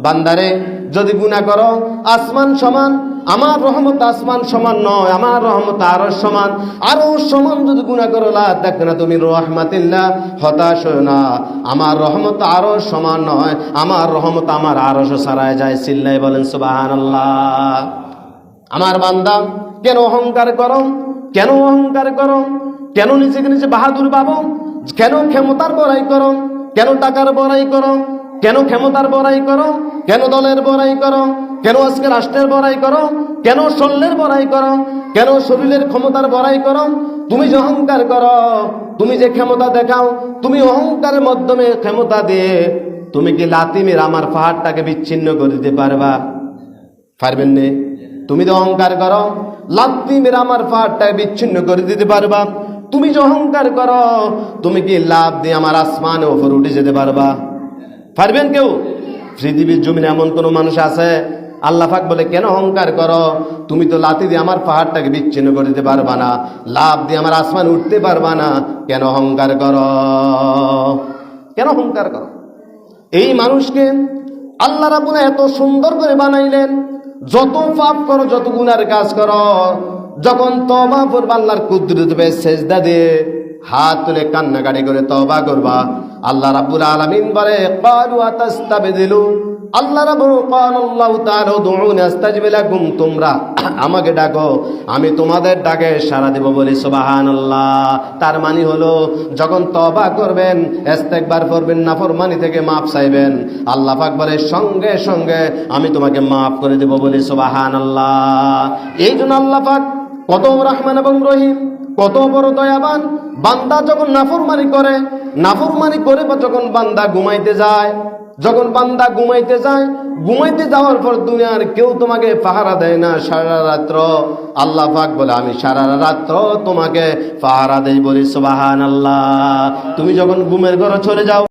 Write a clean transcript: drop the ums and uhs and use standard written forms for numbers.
বান্দারে যদি গুনাহ করো আসমান সমান, আমার রহমত আসমান সমান নয়, আমার রহমত আরশ সমান, আরশ সমান যদি গুনাহ করো লা তাকনা তুমি রাহমাতিল্লাহ, হতাশ হয়ো না, আমার রহমত আরশ সমান নয়, আমার রহমত আমার আরশ ছাড়ায় যায়। চিল্লায় বলেন সুবহানাল্লাহ। আমার বান্দা কেন অহংকার করো, কেন অহংকার করো, কেন নিজেকে নিজে বাহাদুর ভাবো, কেন ক্ষমতার বড়াই করো, কেন টাকার বড়াই করো, কেন ক্ষমতার বড়াই করো, কেন দলের বড়াই করো, কেন আজকে রাষ্ট্রের বড়াই করো, কেন শরীরের বড়াই করো, কেন শরীরের ক্ষমতার বড়াই করো? তুমি যে অহংকার করো, তুমি যে ক্ষমতা দেখাও, তুমি অহংকারের মাধ্যমে ক্ষমতা দিয়ে তুমি কি লাথি মেরে আমার পাহাড়টাকে বিচ্ছিন্ন করে দিতে পারবা? পারবেন না। তুমি যে অহংকার করো, লাথি মেরে আমার পাহাড়টাকে বিচ্ছিন্ন করে দিতে পারবা? তুমি যে অহংকার করো, তুমি কি লাভ দিয়ে আমার আসমানের উপর উঠে যেতে পারবা? পারবেন কেউ? পৃথিবীর জমিনে এমন কোন মানুষ আছে? আল্লাহ পাক বলে কেন অহংকার করো, তুমি তো লাথি দিয়ে আমার পাহাড়টাকে বিচ্ছিন্ন করে দিতে পারবা না, লাভ দিয়ে আমার আসমান উঠতে পারবা না, কেন অহংকার করো, কেন অহংকার করো? এই মানুষকে আল্লাহ রাব্বুল এত সুন্দর করে বানাইলেন, যত পাপ করো, যত গুনার কাজ করো, যখন তওবা করবা আল্লাহর কুদরত পেয়ে সেজদা দিয়ে হাত তুলে কান্নাকাটি করে তওবা করবা, আল্লাহ রাব্বুল আলামিন বলে ক্বালু আতাস্তাবদিলু, আল্লাহ রাব্বুল ক্বালাল্লাহু তাআলা উদউনি আস্তাজিব লাকুম, তোমরা আমাকে ডাকো আমি তোমাদের ডাকে সাড়া দেব বলে সুবহানাল্লাহ। তার মানে হলো যখন তওবা করবেন, ইস্তেগফার করবেন, নাফরমানি থেকে মাফ চাইবেন, আল্লাহ পাক বলে সঙ্গে সঙ্গে আমি তোমাকে মাফ করে দেব বলে সুবহানাল্লাহ। এই জন্য আল্লাহ পাক কত রহমান এবং রহিম, কত বড় দয়াবান। বান্দা যখন নাফরমানি করে, নাফরমানি করে বা যখন বান্দা ঘুমাইতে যায়, যখন বান্দা ঘুমাইতে যায়, ঘুমাইতে যাওয়ার পর দুনিয়ার কেউ তোমাকে পাহারা দেয় না সারা রাত্র, আল্লাহ পাক বলে আমি সারা রাত্র তোমাকে পাহারা দেই বলি সুবহানাল্লাহ। তুমি যখন ঘুমের ঘরে চলে যাও,